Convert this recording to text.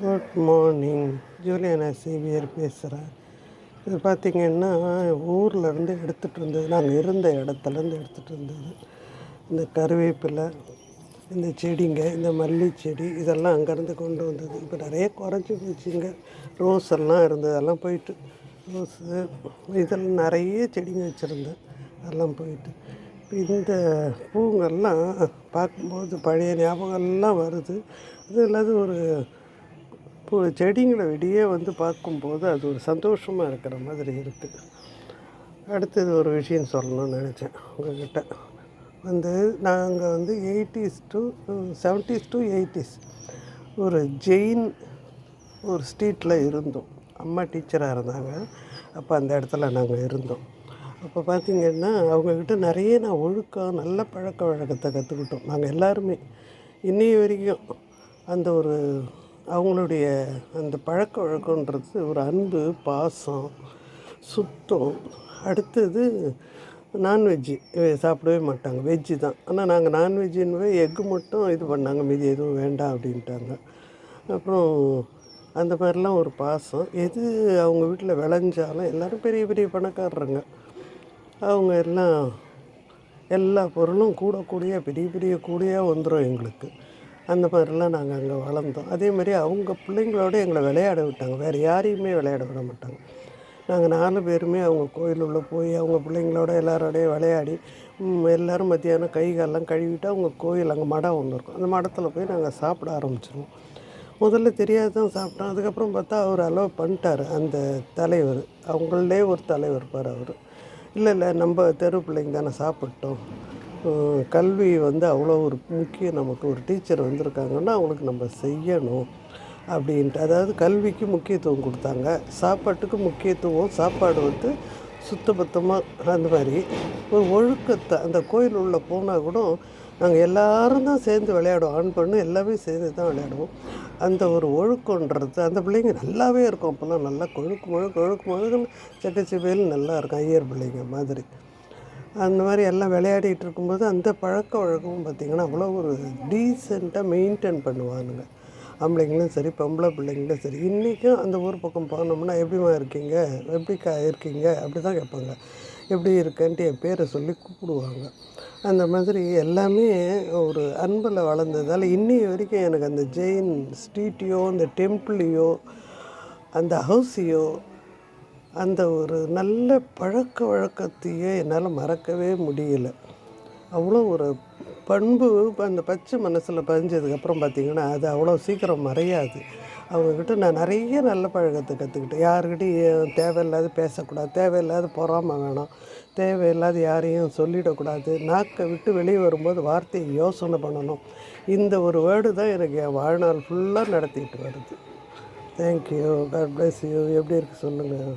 Good morning. Juliana Xavier பேசுகிறேன். இது பார்த்திங்கன்னா ஊர்லேருந்து எடுத்துகிட்டு இருந்தது, நாங்கள் இருந்த இடத்துலேருந்து எடுத்துகிட்டு இருந்தது. இந்த கருவேப்பிலை, இந்த செடிங்க, இந்த மல்லி செடி இதெல்லாம் அங்கேருந்து கொண்டு வந்தது. இப்போ நிறைய குறைஞ்சி போச்சுங்க. ரோஸ் எல்லாம் இருந்தது, அதெல்லாம் போயிட்டு. ரோஸு இதெல்லாம் நிறைய செடிங்க வச்சுருந்தேன், அதெல்லாம் போயிட்டு. இந்த பூங்கெல்லாம் பார்க்கும்போது பழைய ஞாபகம்லாம் வருது. அது இல்லாத ஒரு செடிங்களை வெளியே வந்து பார்க்கும்போது அது ஒரு சந்தோஷமாக இருக்கிற மாதிரி இருக்குது. அடுத்தது ஒரு விஷயம் சொல்லணும்னு நினச்சேன் உங்கள்கிட்ட. நாங்கள் 80s to 70s to 80s ஒரு ஜெயின் ஒரு ஸ்ட்ரீட்டில் இருந்தோம். அம்மா டீச்சராக இருந்தாங்க. அப்போ அந்த இடத்துல நாங்கள் இருந்தோம். அப்போ பார்த்திங்கன்னா அவங்கக்கிட்ட நிறைய நான் ஒழுக்கம் நல்ல பழக்க வழக்கத்தை கற்றுக்கிட்டோம் நாங்கள் எல்லாருமே. இன்னைய வரைக்கும் அந்த ஒரு அவங்களுடைய அந்த பழக்க வழக்கன்றது ஒரு அன்பு, பாசம், சுத்தம். அடுத்தது நான்வெஜ்ஜு சாப்பிடவே மாட்டாங்க, வெஜ்ஜு தான். ஆனால் நாங்கள் நான்வெஜ்ஜுன்னு எக்கு மட்டும் இது பண்ணாங்க, மீதி எதுவும் வேண்டாம் அப்படின்ட்டாங்க. அப்புறம் அந்த மாதிரிலாம் ஒரு பாசம். எது அவங்க வீட்டில் விளைஞ்சாலும் எல்லோரும் பெரிய பெரிய பணக்காரருங்க. அவங்க எல்லாம் எல்லா பொருளும் கூடக்கூடிய பெரிய பெரிய கூடையாக வந்துடும் எங்களுக்கு. அந்த மாதிரிலாம் நாங்கள் அங்கே வளர்ந்தோம். அதே மாதிரி அவங்க பிள்ளைங்களோட எங்களை விளையாட விட்டாங்க. வேறு யாரையுமே விளையாட விட மாட்டாங்க. நாங்கள் 4 பேருமே அவங்க கோயிலுள்ளே போய் அவங்க பிள்ளைங்களோட எல்லாரோடையும் விளையாடி எல்லோரும் மத்தியானம் கை காலெல்லாம் கழுவிட்டு அவங்க கோயில் அங்கே மடம் ஒன்று இருக்கும், அந்த மடத்தில் போய் நாங்கள் சாப்பிட ஆரம்பிச்சிடுவோம். முதல்ல தெரியாது தான் சாப்பிட்டோம். அதுக்கப்புறம் பார்த்தா அவர் அலோவ் பண்ணிட்டார். அந்த தலைவர், அவங்களே ஒரு தலைவர் இருப்பார் அவர். இல்லை நம்ம தெரு பிள்ளைங்க தானே சாப்பிட்டோம், கல்வி அவ்வளோ ஒரு முக்கியம். நமக்கு ஒரு டீச்சர் வந்திருக்காங்கன்னா அவங்களுக்கு நம்ம செய்யணும் அப்படின்ட்டு. அதாவது கல்விக்கு முக்கியத்துவம் கொடுத்தாங்க, சாப்பாட்டுக்கு முக்கியத்துவம். சாப்பாடு சுத்தபத்தமாக அந்த மாதிரி ஒரு ஒழுக்கத்தை. அந்த கோயில் உள்ளே போனால் கூட நாங்கள் எல்லோரும் தான் சேர்ந்து விளையாடுவோம். ஆண் பெண்ணு எல்லாமே சேர்ந்து தான் விளையாடுவோம். அந்த ஒரு ஒழுக்கன்றது அந்த பிள்ளைங்க நல்லாவே இருக்கும். அப்போல்லாம் நல்லா கொழுக்கு செக்கச்சிவேல் நல்லா இருக்கும், ஐயர் பிள்ளைங்க மாதிரி. அந்த மாதிரி எல்லாம் விளையாடிட்டு இருக்கும்போது அந்த பழக்க வழக்கமும் பார்த்திங்கன்னா அவ்வளோ ஒரு டீசெண்டாக மெயின்டைன் பண்ணுவானுங்க. ஆம்பளைங்களும் சரி, பொம்பளை பிள்ளைங்களும் சரி. இன்றைக்கும் அந்த ஊர் பக்கம் போனோம்னா எப்படிமா இருக்கீங்க, எப்படிக்கா இருக்கீங்க அப்படி தான் கேட்பாங்க. எப்படி இருக்கேன்ட்டு என் பேரை சொல்லி கூப்பிடுவாங்க. அந்த மாதிரி எல்லாமே ஒரு அன்பில் வளர்ந்ததால் இன்னைய வரைக்கும் எனக்கு அந்த ஜெயின் ஸ்ட்ரீட்டையோ அந்த டெம்பிளையோ அந்த ஹவுஸையோ அந்த ஒரு நல்ல பழக்க வழக்கத்தையே என்னால் மறக்கவே முடியல. அவ்வளோ ஒரு பண்பு அந்த பச்சை மனசில் பதிஞ்சதுக்கப்புறம் பார்த்திங்கன்னா அது அவ்வளோ சீக்கிரம் மறையாது. அவங்கக்கிட்ட நான் நிறைய நல்ல பழக்கத்தை கற்றுக்கிட்டேன். யாருக்கிட்டையும் தேவையில்லாத பேசக்கூடாது, தேவையில்லாத பொறாமை வேணாம், தேவையில்லாத யாரையும் சொல்லிடக்கூடாது, நாக்கை விட்டு வெளியே வரும்போது வார்த்தையை யோசனை பண்ணணும். இந்த ஒரு வேர்டு தான் எனக்கு என் வாழ்நாள் ஃபுல்லாக நடத்திட்டு வருது. தேங்க்யூ. God bless you. எப்படி இருக்குது சொல்லுங்கள்.